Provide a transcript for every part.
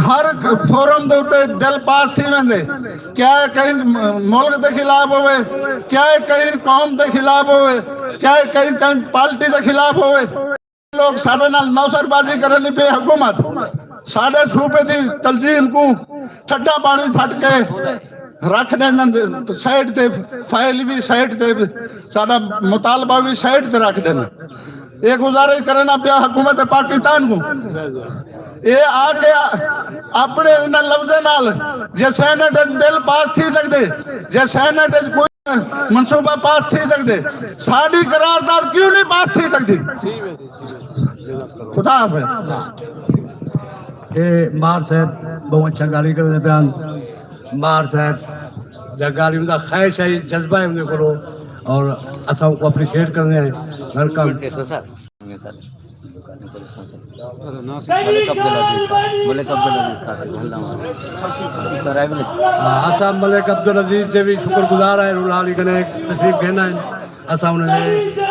ہر forum دے اوتے بل پاس تھی ویندے، کیا کہیں ملک دے خلاف ہوئے، کیا کہیں قوم دے خلاف ہوئے، کیا کہیں پارٹی دے خلاف ہوئے، لوگ ساڈے نال نوسر بازی کرنی پہ حکومت ساڈے صوبے دی تنظیم کو ٹھڈا پانی سٹ کے رکھ دین سائڈ تے، فائل بھی سائڈ تے، ساڈا مطالبہ بھی سائڈ تے رکھ دینا۔ یہ گزارش کرنا پیا حکومت پاکستان کو، یہ آ کے اپنے انہاں لفظاں نال جے سینٹ بل پاس تھی سکدے، جے سینٹ کوئی منصوبہ پاس تھی سکدے، ساڈی قرارداد کیوں نہیں پاس تھی سکدی؟ خدا حافظ۔ مار صاحب بہت اچھا گالی کرتے بیان، مار صاحب جا گالی ان کا خواہش ہے، جذبہ ہے ان کو، اور اساں کو اپریشیٹ کرنے ہیں۔ ویلکم۔ اساں ملک عبدالعزیز سے بھی شکر گزار ہے، رولال کنے تشریف گھنا ہے، اساں انہوں نے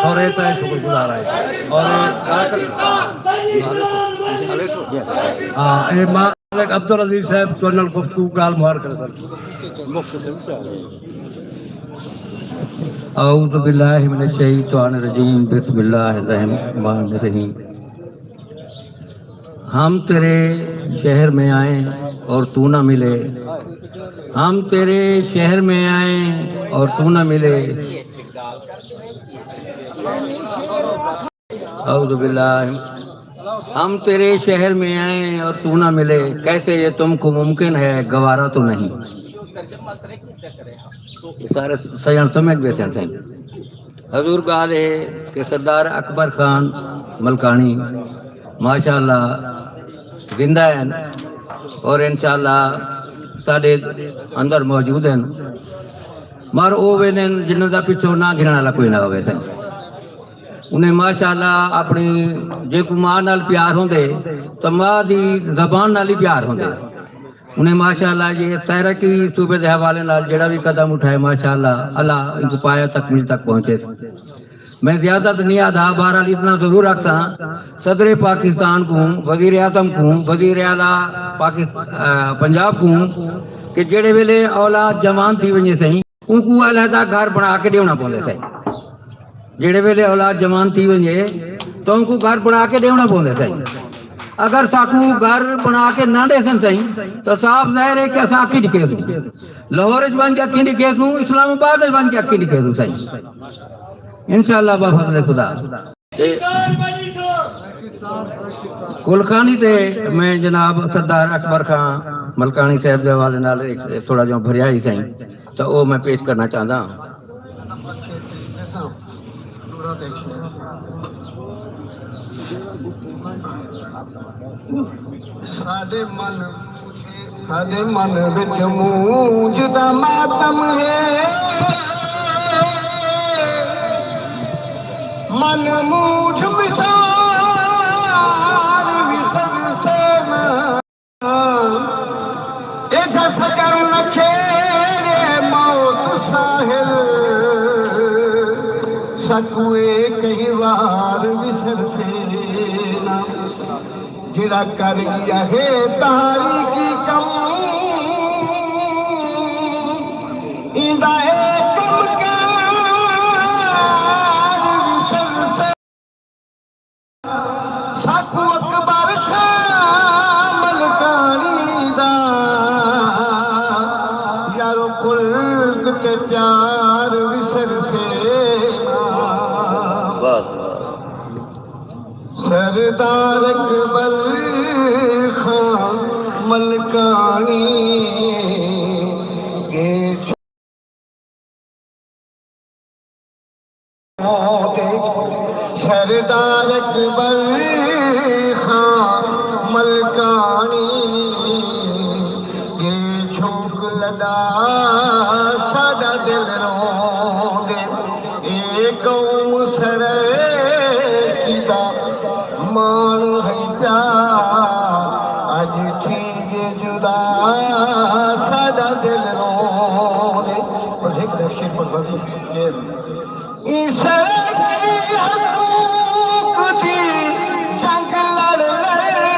فوریت ہے شکر گزار ہے۔ اور ملک عبدالعزیز صاحب تو نال گفتگو گال مہار کر سکتے۔ اعوذ باللہ من الشیطان الرجیم، بسم اللہ الرحمن الرحیم۔ ہم تیرے شہر میں آئیں اور تو نہ ملے، ہم تیرے شہر میں آئیں اور تو نہ ملے، اعوذ باللہ، ہم تیرے شہر میں آئیں اور تو نہ ملے، کیسے یہ تم کو ممکن ہے، گوارا تو نہیں۔ سارے سیاح سمجھ بیسے ہیں۔ حضور گال ہے کہ سردار اکبر خان ملکانی ماشاءاللہ زندہ ہیں اور انشاءاللہ ساڑے اندر موجود ہیں، مار او ویدن جنہوں دا پچھو نہ گھرنا والا کوئی نہ ہوئے تھے۔ انہیں ماشاءاللہ اپنی جے کو ماں نال پیار ہوں دے تو ماں دی زبان نال ہی پیار ہوں دے۔ انہیں ماشاءاللہ یہ تحریکی صوبے دے حوالے نال جڑا بھی قدم اٹھائے ماشاءاللہ اللہ ان کو پایا تکمیل تک پہنچے۔ میں زیادہ نہیں آدھا، بہرحال اتنا ضرور رکھتا ہوں، صدر پاکستان کو، وزیر اعظم کو، وزیر اعلیٰ پنجاب کو کہ جڑے ویلے اولاد جوان تھی ونجے سہیں ان کو علیحدہ گھر بنا کے دیونا پوندے سہیں، جڑے ویلے اولاد جوان تھی ونجے تو ان کو گھر بنا کے دیونا پوندے سہیں۔ اگر ساکو گھر بنا کے نہ دے سن سہیں تو صاف ظاہر ہے کہ اساں اکھی ڈکے سوں، لاہور بن کے اکھی ڈکے سوں، اسلام آباد بن کے اکھی ڈکے سوں سہیں انشاءاللہ بفضل خدا۔ کلخانی تے میں جناب سردار اکبر خان ملکانی صاحب دے حوالے نال تھوڑا جو بھریا ہی سہیں تو وہ میں پیش کرنا چاہتا ہوں۔ ساڈے من وچ موج دا ماتم ہے، من موج مثال وسر سے ایک سکر نکھیرے موت ساحل، سکوے کئی وار وسر سے جڑا کر گیا ہے تاریخی کم، ایندا ہے کم کار وسر سے، ساکو اکبر خان ملکانی دا یارو خلق تے پیار وسر سے، سردار اکبر خان ملکانی کے سردار اکبر خان ملکانی کے جھونک لگا ساڈا دل رو دے، اے قوم سر مان ہے پیا اج تھی جدا ساڈا دل رو دے۔ بس ایک دشے پر بس اس حقوق دی جنگ لڑ لے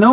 9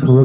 100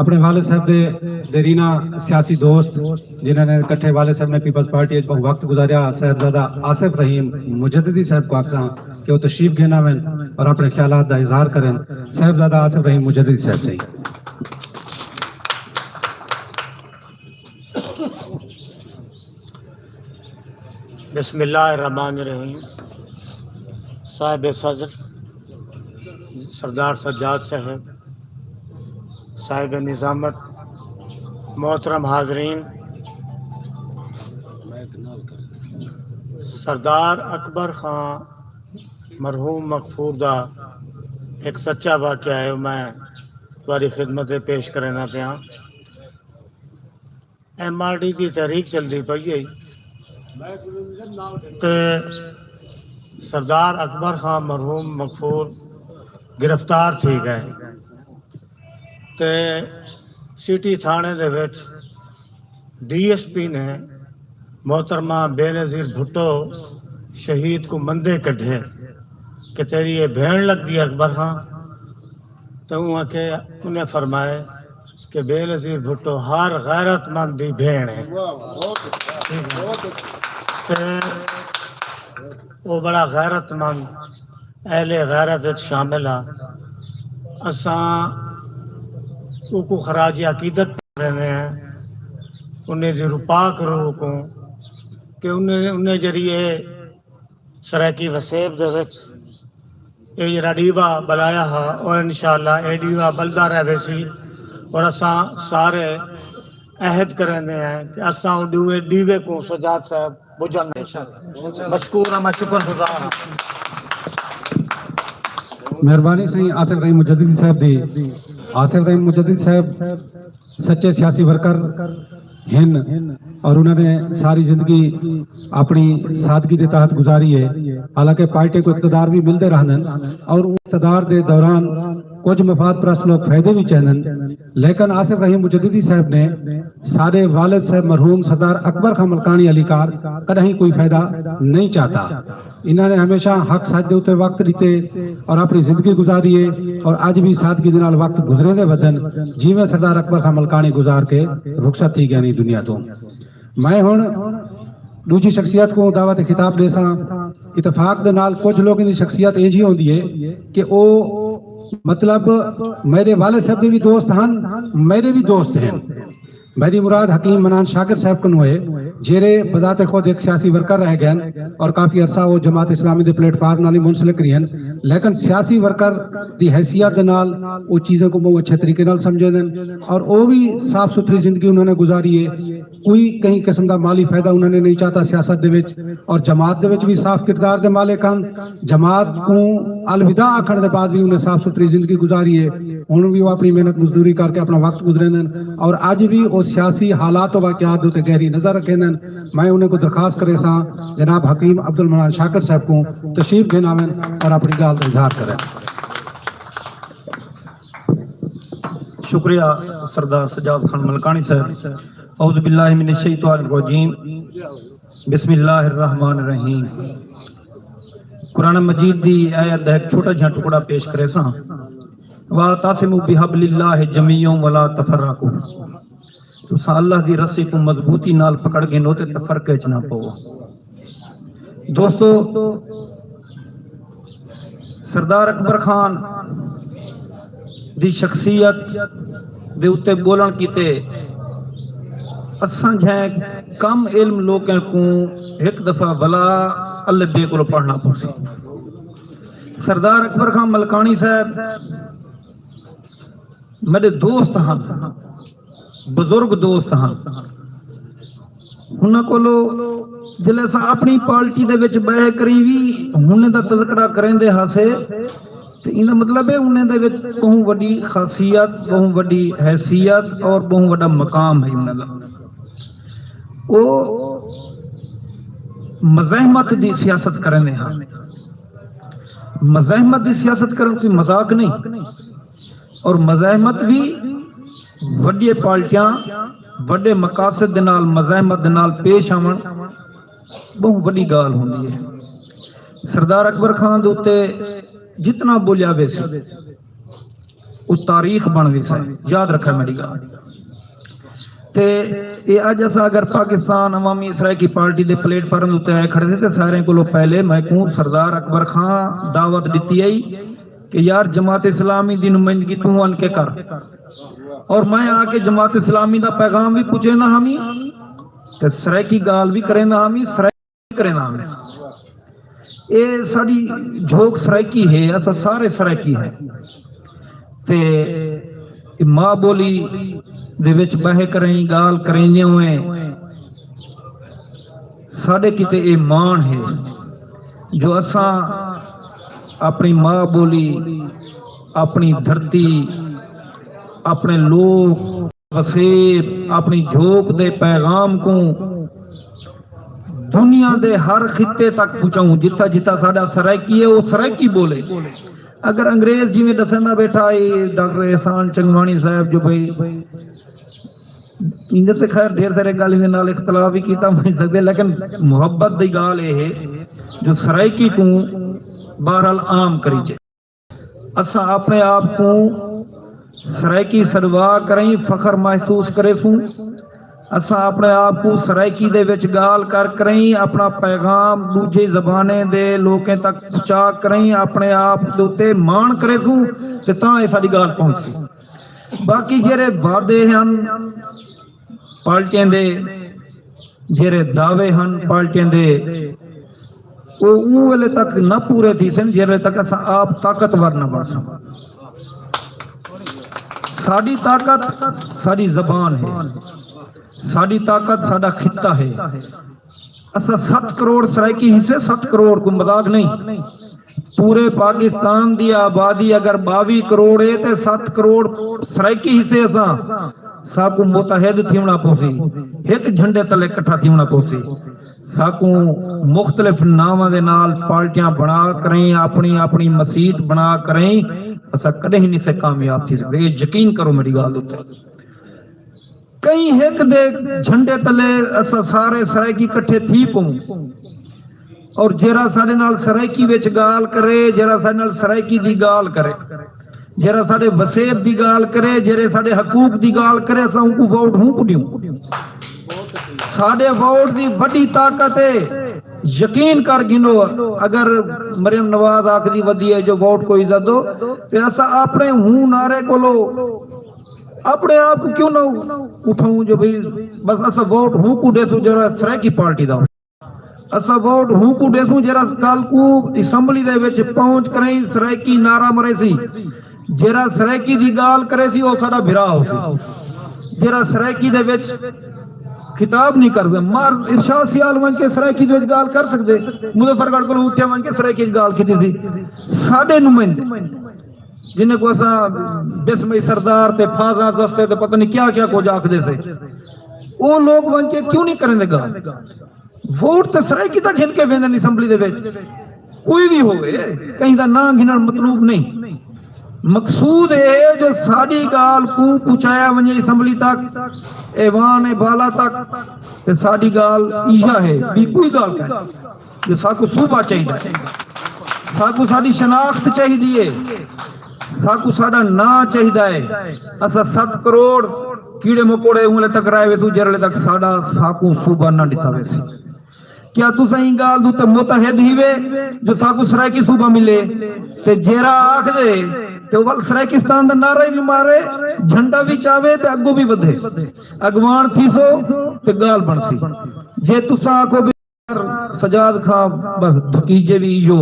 اپنے والد صاحب دے دیرینہ سیاسی دوست جنہوں نے کٹھے والد صاحب نے پیپلز پارٹی بہت وقت گزاریا صاحبزادہ آصف رحیم مجددی صاحب کو آکھاں کہ وہ تشریف گھنا وین اور اپنے خیالات دا اظہار کریں. صاحبزادہ آصف رحیم مجددی صاحب سے. بسم اللہ الرحمن الرحیم. صاحب صدر سردار سجاد صاحب، صاحب نظامت، محترم حاضرین، سردار اکبر خان مرحوم مغفور دا ایک سچا واقعہ ہے میں تمہاری خدمت پیش کرنا پیا. MRD کی تحریک چلتی پئی ہے تے سردار اکبر خان مرحوم مغفور گرفتار تھی گئے تے سٹی تھانے دے وچ DSP نے محترمہ بے نظیر بھٹو شہید کو مندے کڈھے کہ تیری یہ بھین لگ دی اکبر خان. تو انہیں فرمائے کہ بے نظیر بھٹو ہر غیرت مند دی بھین ہے. وہ بڑا غیرت مند اہل غیرت شامل ہے. اساں کو خراج عقیدت رہنے ہیں انہیں دی پاک روح کو کہ انہیں جریے سرائکی وسیب دے وچ یہ جڑا ڈیوا بلایا ہا اور انشاءاللہ اے ڈیوا بلدا رہے سی اور اساں سارے عہد کرنے ہیں کہ اساں ڈیوے کو سجاد صاحب بجھن مشکور میں شکر گزار ہاں. مہربانی سے آصف رحیم مجددی صاحب دی. آصف رحیم مجددی صاحب سچے سیاسی ورکر ہیں اور انہوں نے ساری زندگی اپنی سادگی دے تحت گزاری ہے. حالانکہ پارٹی کو اقتدار بھی ملتے رہن اور اقتدار دے دوران کچھ مفاد پرست لوگ فائدے بھی چاہن، لیکن آصف رحیم مجددی صاحب نے سارے والد صاحب مرحوم سردار اکبر خان ملکانی علی کار کدیں کوئی فائدہ نہیں چاہتا. انہوں نے ہمیشہ حق سچ دے اوتے وقت دیتے اور اپنی زندگی گزاری ہے اور اج بھی سادگی دے نال وقت گزرے دے بدن جیویں سردار اکبر خان ملکانی گزار کے رخصت تھی گیا نہیں دنیا تو. میں ہن دوسری شخصیت کو دعوت خطاب دے ساں. اتفاق دے نال کچھ لوگ ان شخصیت انج ہی ہوندی ہے کہ او مطلب میرے والد صاحب بھی دوست ہیں، میرے بھی دوست ہیں. میری مراد حکیم منان شاکر صاحب کو ہوئے جیرے بذات خود ایک سیاسی ورکر رہ گئے اور کافی عرصہ وہ جماعت اسلامی دے پلیٹ فارم نال منسلک رہی ہیں، لیکن سیاسی ورکر دی حیثیت دے نال وہ چیزوں کو بہت اچھے طریقے نال سمجھے دیں اور وہ بھی صاف ستھری زندگی انہوں نے گزاری ہے. کوئی کہیں قسم دا مالی فائدہ انہوں نے نہیں چاہتا سیاست دے وچ اور جماعت دے وچ بھی صاف کردار دے مالک ہیں. جماعت کو الوداع آکھن دے بعد بھی انہیں صاف ستھری زندگی گزاری ہے. انہوں بھی وہ اپنی محنت مزدوری کر کے اپنا وقت گزرے ہیں اور آج بھی وہ سیاسی حالات و واقعات ہوتے گہری نظر رکھے ہیں. میں انہیں کو درخواست کرے ساں جناب حکیم عبد المنان شاکر صاحب کو تشریف گھنا میں اور اپنی گال کا اظہار کریں. شکریہ سردار سجاد خان ملکانی صاحب. اعوذ باللہ من الشیطان الرجیم، بسم اللہ الرحمن الرحیم. قرآن مجید دی آیت دا ایک چھوٹا جہاں ٹکڑا پیش کرے ساں. وَاعْتَصِمُوا بِحَبْلِ اللَّهِ جَمِيعًا وَلَا تَفَرَّقُوا. تساں اللہ دی رسی کو مضبوطی نال پکڑ کے نوتے تفرقے چ نہ پو. دوستو، سردار اکبر خان دی شخصیت دے اتے بولن کیتے اساں جھیں کم علم لوگوں کو ایک دفعہ بلا اللہ بے کو پڑھنا پڑسی. سردار اکبر خان ملکانی صاحب میرے دوست ہیں، بزرگ دوست ہیں. انہاں کولو جلے سا اپنی پارٹی دے وچ بہ کری وی انہاں دا تذکرہ کریں دے ہاسے تے ایندا مطلب ہے انہاں دے وچ بہت وڈی خاصیت، بہت وڈی حیثیت اور بہت وڈا مقام ہے انہاں دا. او مزاحمت دی سیاست کرنے ہاں. مزاحمت دی سیاست کرن کوئی مذاق نہیں اور مزاحمت بھی وڈی پارٹیاں وڈے مقاصد دے نال مزاحمت دے نال پیش آون بہت وڈی گال ہوندی ہے. سردار اکبر خان دے اوتے جتنا بولیا ویسی وہ تاریخ بن گئی سر، یاد رکھا میری گل۔ تے یہ اج اسا اگر پاکستان عوامی سرائکی پارٹی دے پلیٹ فارم تے آئے کھڑے تھے تے سارے کولوں پہلے میں کو سردار اکبر خان دعوت دیتی آئی کہ یار جماعت اسلامی دی نمائندگی تو ان کے کر، اور میں آ کے جماعت اسلامی دا پیغام بھی پوچھے نہ ہمیں تے سرائکی گال بھی کرے نہ ہمیں، سرائکی کرے نہ ہمیں۔ اے ساری جھوک سرائکی ہے، اسا سارے سرائکی ہیں تے ماں بولی دے وچ بہے کریں گال کریں ہوئے ساڈے کتے اے مان ہے جو اساں اپنی ماں بولی، اپنی دھرتی، اپنے لوگ وسیب، اپنی جھوک دے پیغام کو دنیا دے ہر خطے تک پہنچاؤں، جتا جتا ساڈا سرائکی ہے وہ سرائکی بولے۔ اگر انگریز جی میں دسنا بیٹھا ہے ڈاکٹر احسان چنگوانی صاحب جو بھائی اندر تے خیر ڈھیر سارے گل دے نال اختلاف بھی کیتا میں سکدے، لیکن محبت دی گال اے ہے جو سرائکی کو بہرحال عام کری جائے۔ اساں اپنے آپ کو سرائکی سروا کریں، فخر محسوس کرے سوں، اساں اپنے آپ کو سرائکی دے وچ گال کر کریں، اپنا پیغام دوجے زبانے دے لوکیں تک پہنچا کریں، اپنے آپ دے اوتے مان کرے سوں تے تاں اے ساڈی گال پہنچ۔ باقی جڑے وعدے ہیں پارٹیاں دے، جڑے دعوے ہیں پارٹیاں دے، وہ ویلے تک نہ پورے تھی سن جیلے تک اساں آپ طاقتور نہ بن سکیں۔ ساڈی طاقت ساڈی زبان ہے، ساڈی طاقت ساڈا خطہ ہے۔ اساں 7 کروڑ سرائکی حصے، 7 کروڑ کو مذاق نہیں، پورے پاکستان دی آبادی اگر 22 کروڑ ہے تے 7 کروڑ سرائکی حصے اساں ساکو متحد تھیونا پوسی، ایک جھنڈے تلے کٹھا تھیونا پوسی، ساکو مختلف ناماں دے نال پارٹیاں بنا کریں، اپنی اپنی مسیت بنا کریں، اسا کدے ہی نہیں سے کامیاب تھی سکتے، یہ یقین کرو میری گل تے۔ کئی ایک دے جھنڈے تلے اسا سارے سرائکی کٹھے تھی پوں، اور جیرا سارے نال سرائکی وچ گال کرے، جیرا سارے نال سرائکی دی گال کرے، جیرا سارے وسیب دی گال کرے، جیرے سارے حقوق دی گال کرے، اسا ان کو ووٹ ہوں کو دیوں۔ ساڑے ووٹ دی بڑی طاقت ہے، یقین کر گنو اگر مریم نواز آخری ودی ہے جو ووٹ کو عزت دو تے اسا اپنے ہوں نعرے کو لو اپنے آپ کو کیوں نہ اٹھاؤں جو بھئی بس اسا ووٹ ہوں کو دے سو جرا سرائکی پارٹی دا، اسا ووٹ ہوں کو دے سو جرا کل کو اسمبلی دے وچ پہنچ کریں سرائکی نعرہ مرے سی، جرا سرائکی دی گال کرے سی وہ ساڈا بھرا ہو سی، جرا سرائکی دے وچ خطاب نہیں کر دے مار ارشاد سیال ون کے سرائکی دے وچ گال کر سکدے، مظفر گڑھ کو اٹھے ون کے سرائکی دی گال کیتی سی، ساڈے نمائندے جنہیں کو ایسا بسم سردار تے فاضا دستے تے پتہ نہیں کیا کیا کو جاک دے سے، وہ لوگ ون کے کیوں نہیں کریں دے گا؟ ووٹ تے سرائکی تک ہن کے ویندن اسمبلی دے وچ کوئی بھی ہوئے کہیں دا نام گھنن مطلوب نہیں، مقصود ہے جو ساڑی گال کو پہنچایا ونجے اسمبلی تک، ایوان بالا تک، تے ساڑی گال ایشا ہے بھی کوئی گال کہیں جو ساکو صوبہ چاہیے، ساکو ساڑی شناخت چاہیے، ساکو ساڑا نا چاہیے، اسا 7 کروڑ کیڑے مکوڑے انگلے تک رائے ویسو جرلے تک ساڑا ساکو صوبہ نہ ڈیتا ویسی۔ کیا تو سہیں گال دو تے متحد ہی وے جو ساکو سرائکی صوبہ ملے تے جیرا آکھ دے تے وہ سرائکستان دا نعرہ بھی مارے، جھنڈا بھی چاہے تے اگو بھی بدھے، اگوان تھی سو تے گال بن سی، جے تو ساکو بھی سجاد خان بس دھکیجے بھی جو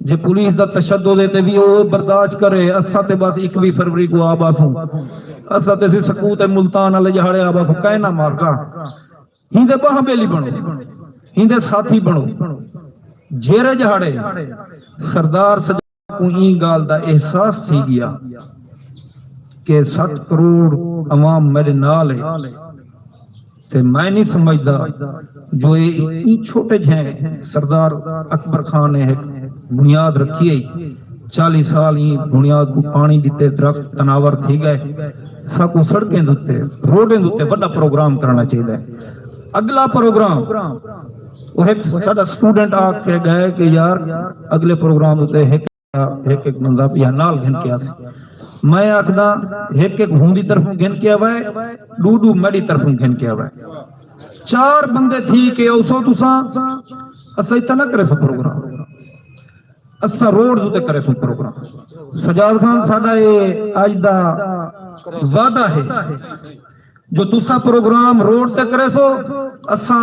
جے پولیس دا تشدد دیتے بھی وہ برداشت کرے، اسا تے بس 21 فروری کو آباس ہوں، اسا تے سی سکوت ملتان علی جہاڑے آباس ہوں، کہنا مارکا ہندے باہاں بیلی بنو، ہندے ساتھی بنو، جیرے جہاڑے سردار سجاد کو این گال دا احساس تھی گیا کہ 7 کروڑ عوام میرے نال ہے، تے میں نہیں سمجھدا جو این چھوٹے جھیں سردار اکبر خان نے بنیاد رکھی ہے، 40 سال ہی بنیاد کو پانی دیتے، درخت تناور تھی گئے، ساکو سڑکیں دیتے، روڈیں دیتے، بڑا پروگرام کرنا چاہیے۔ اگلا پروگرام وہ ایک ساڑا سٹوڈنٹ آ کے گئے کہ یار اگلے پروگرام دیتے ہیں ایک ایک بندہ یا نال گھن کے آسے میں آکھدا ایک ایک ہوندی طرفوں گھن کے آوائے ڈوڈو میڈی طرفوں گھن کے آوائے 4 بندے تھی کہ اوسو تساں اسا اتنا نہ کرے سو پروگرام اسا روڈ دوتے کرے سو پروگرام سجاد خان ساڈا یہ اج دا وعدہ ہے جو تسا پروگرام روڈ تے کرے سو اسا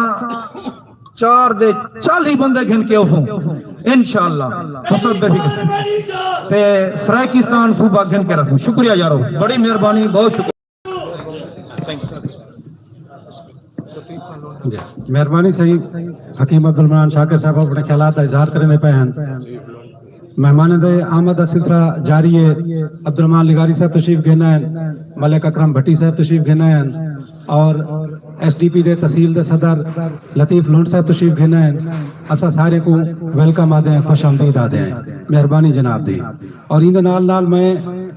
4 دے 40 بندے گھن کے اوسو انشاءاللہ تے سرائکستان صوبہ گھن کے رکھوں شکریہ یارو بڑی مہربانی بہت شکریہ مہربانی صحیح حکیم عبدالمنان شاکر صاحب اپنے خیالات کا اظہار کرنے پہ ہیں مہمان دے آمد کا سلسلہ جاری ہے عبدالرحمان لغاری صاحب تشریف گھنا ہے ملک اکرم بھٹی صاحب تشریف گھنا ہے اور ایس ڈی پی دے تحصیل دے صدر لطیف لونڈ صاحب تشریف گھنا ہے اسا سارے کو ویلکم آدھے ہیں خوش آمدید آدھے ہیں مہربانی جناب دی اور ان دے نال نال میں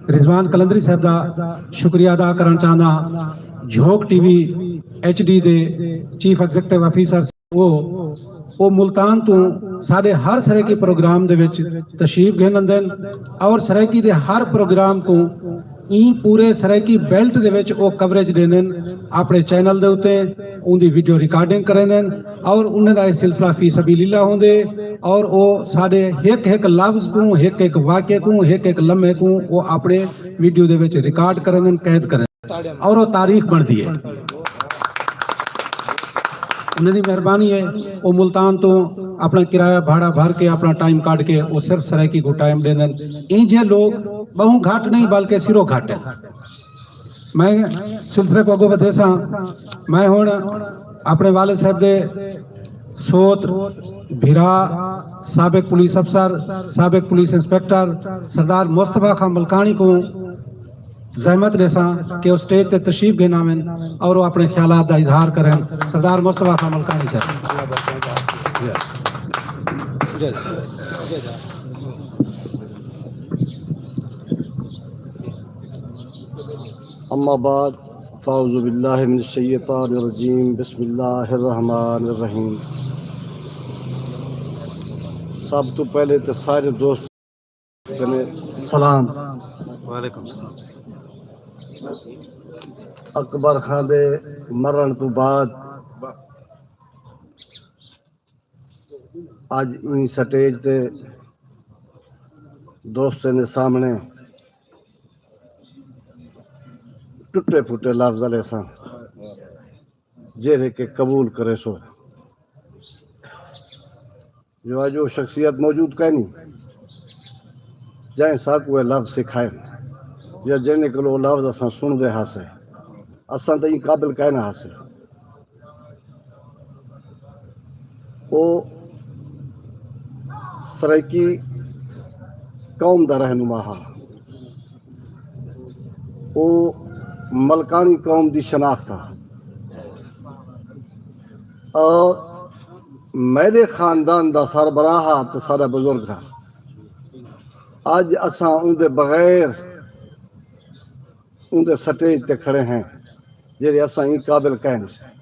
رضوان کلندری صاحب دا شکریہ ادا کرنا چاہنا جھوک ٹی وی ایچ ڈی دے چیف ایگزیکٹو آفیسر وہ ملتان تو سارے ہر سرائکی پروگرام دے وچ تشریف گھنن دین اور سرائکی دے ہر پروگرام کو این پورے سرائکی بیلٹ دے وچ او کوریج دینن اپنے چینل دے ہوتے ان دی ویڈیو ریکارڈنگ کریں اور انہیں دا سلسلہ فی سبیل اللہ ہوں دے اور او سارے ایک لفظ کو ایک واقعے کو ایک لمحے کو وہ اپنے ویڈیو دے وچ ریکارڈ کریں قید کریں اور وہ تاریخ بن دی ہے انہیں دی مہربانی ہے وہ ملتان تو اپنا کرایہ بھاڑا بھر کے اپنا ٹائم کاٹ کے وہ صرف سرائکی کو ٹائم دے دیں این جے لوگ بہوں گھاٹ نہیں بلکہ سرو گھاٹ ہے میں سلسلے کو اگو بدھے سا میں ہوں اپنے والد صاحب دے سوت بھیرا سابق پولیس افسر سابق پولیس انسپیکٹر سردار مصطفیٰ خان ملکانی کو زحمت دیسا کہ وہ اسٹیج تے تشریف گھنا میں اور وہ اپنے خیالات دا اظہار کریں سردار مصطفیٰ خان ملکانی صاحب اما بعد فاعوذ باللہ من الشیطان الرجیم بسم اللہ الرحمن الرحیم سب تو پہلے تو سارے دوست سلام وعلیکم السلام اکبر خان دے مرن تو بعد اج ان سٹیج تے دوستوں نے سامنے ٹوٹے پھوٹے لفظ والے سن جہے کہ قبول کرے سو جو آج وہ شخصیت موجود کہ نہیں جائیں ساکو لفظ سکھائے یا جن کو لفظ اساں سن دے ہاسے اساں تے قابل کہنا ہاسے وہ سرائکی قوم دا رہنما ہا وہ ملکانی قوم دی شناخت تھا اور میرے خاندان دا سربراہ تو سارا بزرگ تھا اج اساں ان دے بغیر ان دے سٹیج تے کھڑے ہیں جیڑے اساں این قابل کہہ نہیں سکتے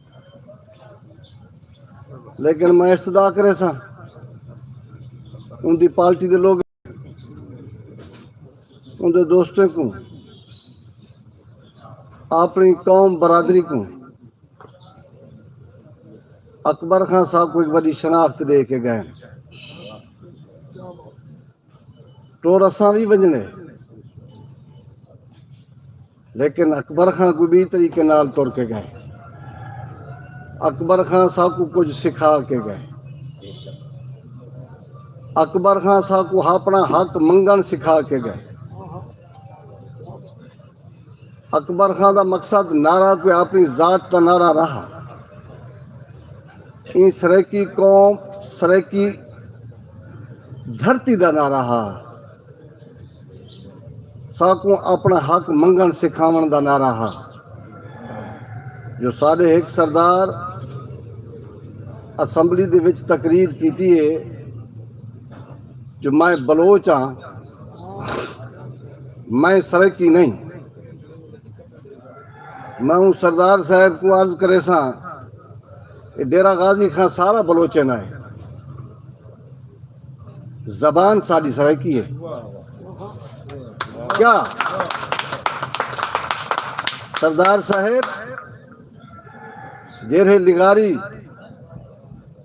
لیکن میں استدا کرے سا ان دی پارٹی دے لوگ ان دے دوستوں کو اپنی قوم برادری کو اکبر خان صاحب کو ایک بڑی شناخت دے کے گئے ٹور اساں بھی بجنے لیکن اکبر خان کو بھی طریقے نال ٹور کے گئے اکبر خان صاحب کو کچھ سکھا کے گئے اکبر خان صاحب کو اپنا حق منگن سکھا کے گئے اکبر خان دا مقصد نعرہ کوئی اپنی ذات تا نعرہ رہا این سرائکی قوم سرائکی دھرتی دا نعرہ رہا ساکوں اپنا حق منگن سکھاون دا نعرہ رہا جو سارے ایک سردار اسمبلی دے وچ تقریر کیتی ہے جو میں بلوچ ہاں میں سرائکی نہیں میں ہوں سردار صاحب کو عرض کرے سا ڈیرہ غازی خان سارا بلوچے نہ ہے زبان ساری سرائکی ہے کیا سردار صاحب جیرے لگاری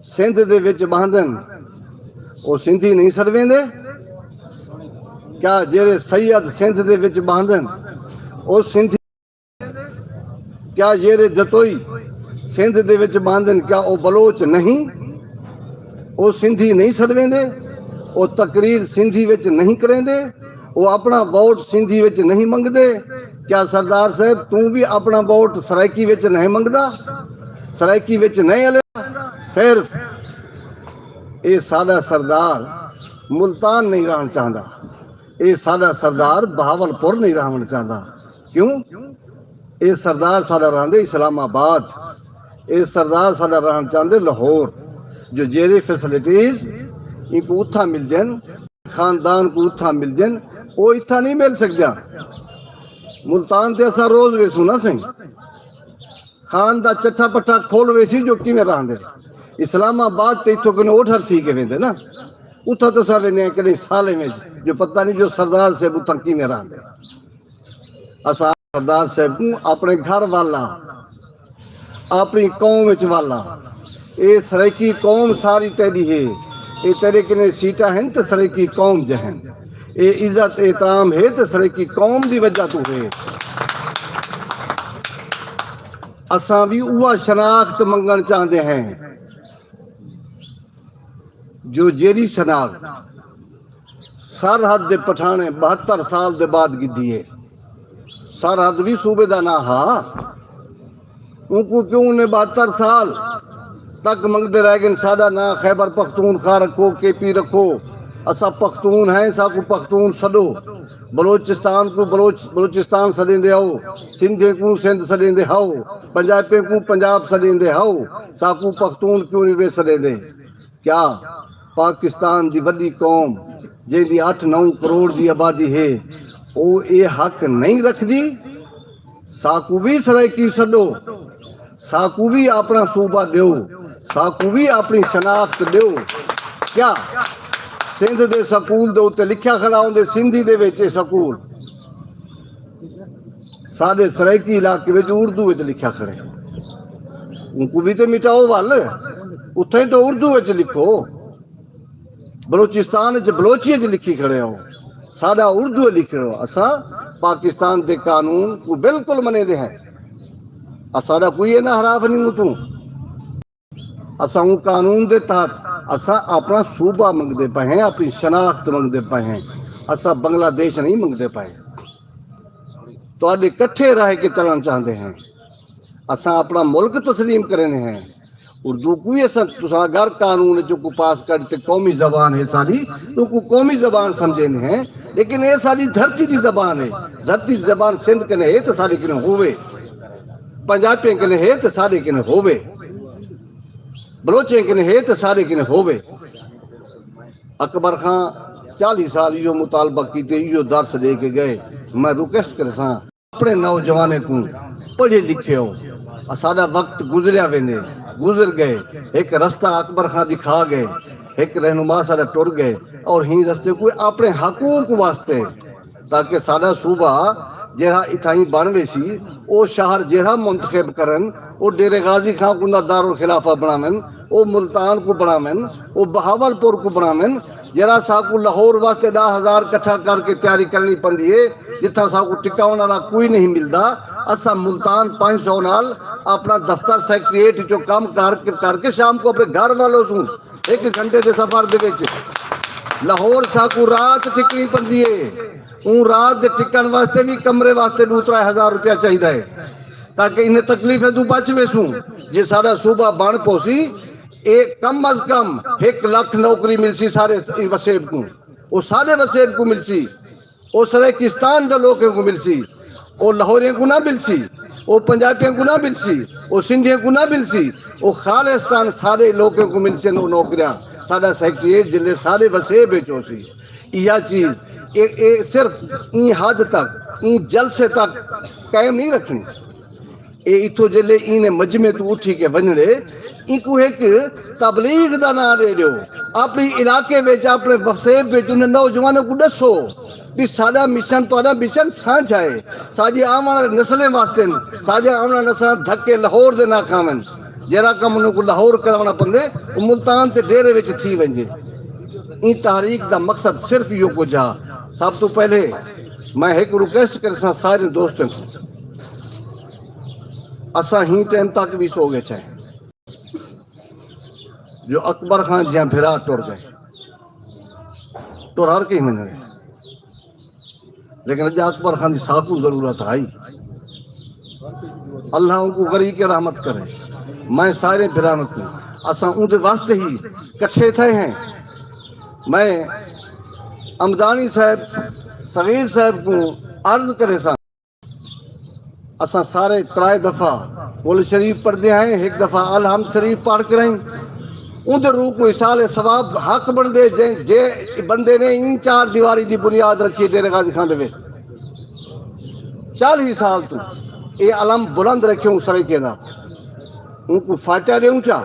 سندھ دے وچ باندھن وہ سندھی نہیں سرویں دے کیا جیرے سید سندھ دے وچ باندھن وہ سندھی کیا جیرے جتوئی سندھ دے وچ باندھن کیا وہ بلوچ نہیں وہ سندھی نہیں سرویں دے وہ تقریر سندھی وچ نہیں کریں دے وہ اپنا ووٹ سندھی وچ نہیں منگ دے کیا سردار صاحب توں بھی اپنا ووٹ سرائکی وچ نہیں منگدا سرائکی وچ نہیں ہلے صرف اے سادہ سردار ملتان نہیں رہنا چاہتا اے سادہ سردار بہاول پور نہیں رہنا چاہتا کیوں اے سردار سادہ رہندے اسلام آباد اے سردار سادہ رہنا چاہتے لاہور جو جیری فیسلٹیز ان کو اتھا مل جن خاندان کو اتھا مل جن وہ اتھا نہیں مل سکتا ملتان تے ایسا روز ویسو نہ سنگ خان دا چٹھا پٹھا کھول ویسی جو کی میں رہن دے اسلام آباد تے اتھو کنے اوٹھر تھی کے ویندے نا اتھا تو سا ویندے ہیں کنے سالے میں جو پتہ نہیں جو سردار صاحب اتھا کی میں رہن دے اسا سردار صاحب کو اپنے گھر والا اپنی قوم وچ والا اے سرائکی قوم ساری تیری ہے اے تیرے کنے سیٹا ہیں تے سرائکی قوم جہن اے عزت احترام ہے تے سرائکی قوم دی وجہ تو ہے اساں بھی اوہ شناخت منگن چاہتے ہیں جو جیری شناخت سرحد دے پٹھانے 72 سال دے بعد گدی ہے سرحد بھی صوبے دا نہ ہا ان کو کیوں انہیں 72 سال تک منگتے رہ گئے سادہ نہ خیبر پختونخوا رکھو کے پی رکھو اسا پختون ہیں سا کو پختون سڈو بلوچستان کو بلوچستان سدیں دے ہو سندھے کو سندھ سدیں دے ہو پنجابی کو پنجاب سدیں دے ہو سا کو پختون کیوں نہیں وے سدیں دے کیا پاکستان دی وڈی قوم جن دی 8-9 کروڑ دی آبادی ہے وہ اے حق نہیں رکھ دی ساکو بھی سرائکی سڈو ساکو بھی اپنا صوبہ دیو ساکو بھی اپنی شناخت دیو کیا سندھ دے سکول دے اتے لکھیا کھڑا ہوں دے سندھی دے ویچے سکول سادے سرائکی علاقے ویچے اردو ویچے لکھیا کھڑے ان کو بھی تے مٹاؤ والے اتھے تو اردو ویچے لکھو بلوچستان ویچے بلوچی ویچے لکھی کھڑے ہو سادہ اردو لکھ رہے ہو اسا پاکستان دے قانون کو بالکل منے دے ہیں اسا دا کوئی نہ حراف نہیں ہوں تو اسا ہوں قانون دے تحت اسا اپنا صوبہ منگ دے پائے ہیں اپنی شناخت منگ دے پائے ہیں اسا بنگلہ دیش نہیں منگ دے پائے تو آدھے کٹھے رہ کے چلنا چاہتے ہیں اسا اپنا ملک تسلیم کرنے ہیں اردو کوئی ایسا تسا اگر قانون جو کو پاس کرتے قومی زبان ہے ساری تو کو قومی زبان سمجھنے ہیں لیکن یہ ساری دھرتی دی زبان ہے دھرتی دی زبان سندھ کنے ہے تو ساری کنے ہوئے پنجابی کنے ہے تو سارے کنے ہوئے بلوچیں کنے ہے تو سارے کنے ہوئے اکبر خان 40 سال یہ مطالبہ کیتے یہ درس دے کے گئے میں ریکویسٹ کر ساں اپنے نوجوانے کو پڑھے لکھے ہو سارا وقت گزریا ویندے گزر گئے ایک رستہ اکبر خان دکھا گئے ایک رہنما سارا ٹر گئے اور ہی رستے کو اپنے حقوق واسطے تاکہ سارا صوبہ جہاں اتھائی بنوے سی او شہر جہاں منتخب کرن او ڈیرے غازی خان کو دار الخلافہ بنامن او ملتان کو بنامن او بہاول پور کو بنامن جرا سا کو لاہور واسطے 10,000 کٹھا کر کے تیاری کرنی پندی ہے جتھا سا کو ٹکاؤن والا کوئی نہیں ملدا اسا ملتان 500 نال اپنا دفتر سیکریٹ جو کام کر کے شام کو اپنے گھر والوں سوں 1 گھنٹے دے سفر دے وچ لاہور سا کو رات ٹکنی پندی ہے اون رات دے ٹکن واسطے بھی کمرے واسطے 2-3 روپیہ چاہیے ہے تاکہ انہیں تکلیف ہے تو بچ ویسوں یہ سارا صوبہ بن پوسی ایک کم از کم 1 لاکھ نوکری ملسی سارے وسیب کو وہ سارے وسیب کو ملسی وہ سرائکستان کے لوگوں کو ملسی وہ لاہوریوں کو نہ ملسی وہ پنجابیوں کو نہ ملسی وہ سندھیوں کو نہ ملسی وہ خالستان سارے لوگوں کو ملسی نوکریاں سارا سیکٹریٹ جلے سارے وسیب چوسی یہ چیز صرف این حد تک این جلسے تک قائم نہیں رکھنی اے اتو جلے این مجمع تو اٹھی کے ونڑے انکو ایک تبلیغ دا نہ دے دیو اپنی علاقے وچ اپنے وسیب وچ انہیں نوجوانوں کو دسو بھی ساڈا مشن تہاڈا مشن سانجھ ہے ساڈی آਉਣ والی نسلیں واسطے ساڈی آਉਣ والی نسلاں دھکے لاہور دے نہ کھاون جہاں کم انہوں کو لاہور کروانا پندے وہ ملتان تے ڈیرے وچ تھی ونجے این تحریک دا مقصد صرف یہ کو جا سب تو پہلے میں ایک ریکویسٹ کرساں سارے دوستوں کو اساں ہی ٹائم تک بھی سو گئے چاہے جو اکبر خان جہاں بھرا ٹر گئے ٹر ہر کہیں من گئے لیکن اجا اکبر خان کی ساکو ضرورت آئی اللہ ان کو غریق کے رحمت کرے میں سارے برامت ہوں اساں ان دے واسطے ہی کٹھے تھے ہیں میں امدانی صاحب صغیر صاحب کو عرض کرے سا اساں سارے 3 دفعہ قول شریف پڑھ دے ہیں 1 دفعہ الحمد شریف پڑھ کر ہیں ان دے روح کو اصال ثواب حق بن دے جے بندے نے این 4 دیواری دی بنیاد رکھی ڈیرے غازی خان دے 40 سال تو اے علم بلند رکھے ہوں سڑکے دا ان کو فاتحہ دے اونچا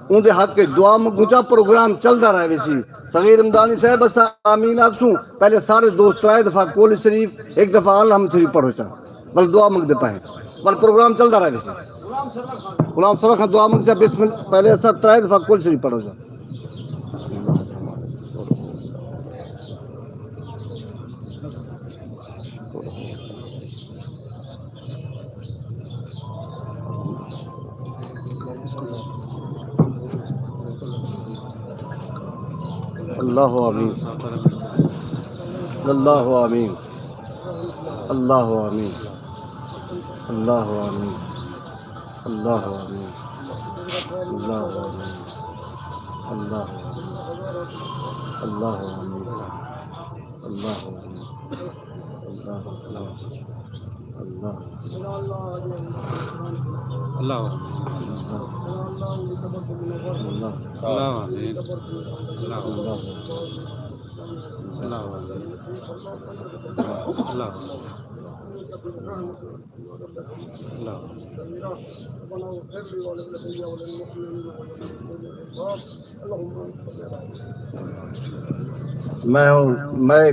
ان دے حق کے دعا مگوچا پروگرام چلتا رہے ویسی صغیر امدانی صاحب اسا آمین آکسوں پہلے سارے دوست 3 دفعہ قول شریف 1 دفعہ الحمد شریف پڑھو چاہ بل دعا مانگ دے پائیں بل پروگرام چلتا رہے ویسی غلام سرخ خان دعا مانگ سے بسم اللہ پہلے اسا 3 دفعہ قول شریف پڑھو چاہ اللہ آمین اللہ آمین اللہ آمین اللہ آمین اللہ آمین اللہ آمین اللہ اللہ آمین اللہ میں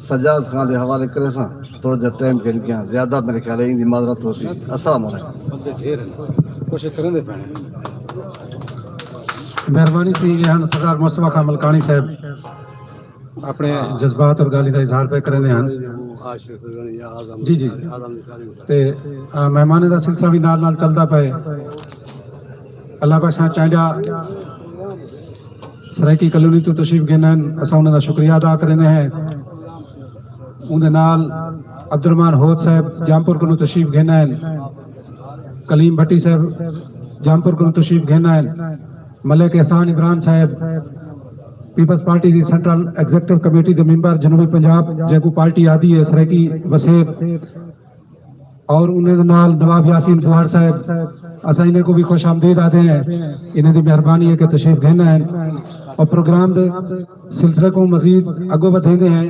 سجاد خان دے حوالے کرے سا تھوڑا جا ٹائم کے لکھیا زیادہ میرے خیال ہے ان دی معذرت ہو سی السلام علیکم کوشش کریں دے پائیں مہربانی سے یہ ہم سردار مصطفیٰ خان ملکانی صاحب اپنے جذبات اور گالی کا اظہار پہ کریں ہیں جی جی تے مہمانے دا سلسلہ بھی نال نال چلتا پے اللہ بخشاں چاہجا سرائکی کالونی تو تشریف گئے ہیں اساں انہاں دا شکریہ ادا کرنے ہیں ان دے نال عبد الرحمان ہوت صاحب جامپور کو تشریف گئے ہیں کلیم بھٹی صاحب جامپور کو تشریف گئے ہیں ملک احسان عمران صاحب Peoples party the central executive committee دے ممبر جنوبی پنجاب جے کو پارٹی آدھی ہے سرائکی وسیب اور انہیں نال نواب یاسین بوہر صاحب اساں انہیں کو بھی خوش آمدید آتے ہیں انہیں دی مہربانی ہے کہ تشریف گھنا ہے اور پروگرام دے سلسلے کو مزید اگو بدھیں دے ہیں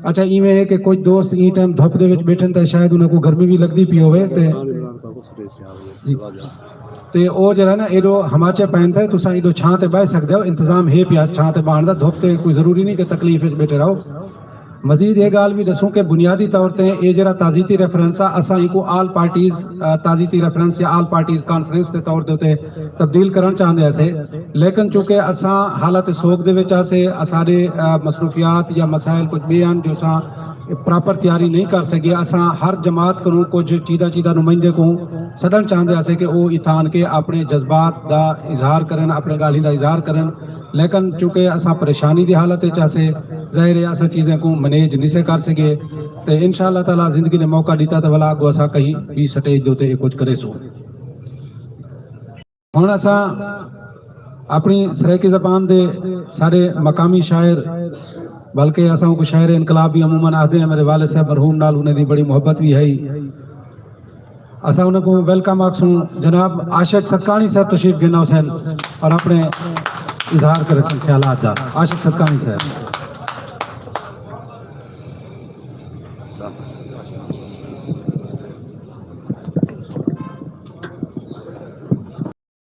اچھا ایویں ہے کہ کوئی دوست این ٹائم دھوپ دے وچ بیٹھن تے شاید انہیں کو گرمی بھی لگدی پی ہوئے تے او جڑا نا ایڈو ہماچے پہنتا ہے تساں ایڈو چھاں تے بہ سکدے ہو انتظام ہے پیا چھاں تے باہر دا دھوپ تے کوئی ضروری نہیں کہ تکلیف وچ بیٹھے رہو مزید یہ گال بھی دسوں کہ بنیادی طور تے اے جڑا تازیتی ریفرنس اساں کو آل پارٹیز تازیتی ریفرنس یا آل پارٹیز کانفرنس دے طور تے تبدیل کرن چاہندے اسے لیکن چونکہ اساں حالت سوگ دے وچ اسے سارے مصروفیات یا مسائل کچھ بیان جو اساں پراپر تیاری نہیں کر سکے اساں ہر جماعت کو کچھ چیدہ نمائندے کو سدن چاہندے اسے کہ وہ اتھان کے اپنے جذبات دا اظہار کرن اپنے گالی دا اظہار کرن لیکن چونکہ اساں پریشانی دی حالت چاہے ظاہر ہے اساں چیزیں کو مینیج نہیں سے کر سکے تو انشاءاللہ تعالی زندگی نے موقع دیتا تو بلا گو اساں کہیں بھی سٹیج دوتے کچھ کرے سو ہن اساں اپنی سرائکی زبان دے سارے مقامی شاعر بلکہ اساں کو شاعر انقلاب بھی عموماً آتے ہیں میرے والد صاحب مرحوم نال انہیں دی بڑی محبت بھی ہے اساں انہیں کو ویلکم آکسوں جناب عاشق صدقانی صاحب تشریف گنا حسین اور اپنے اظہار کرے سن خیالات دا عاشق صدقانی صاحب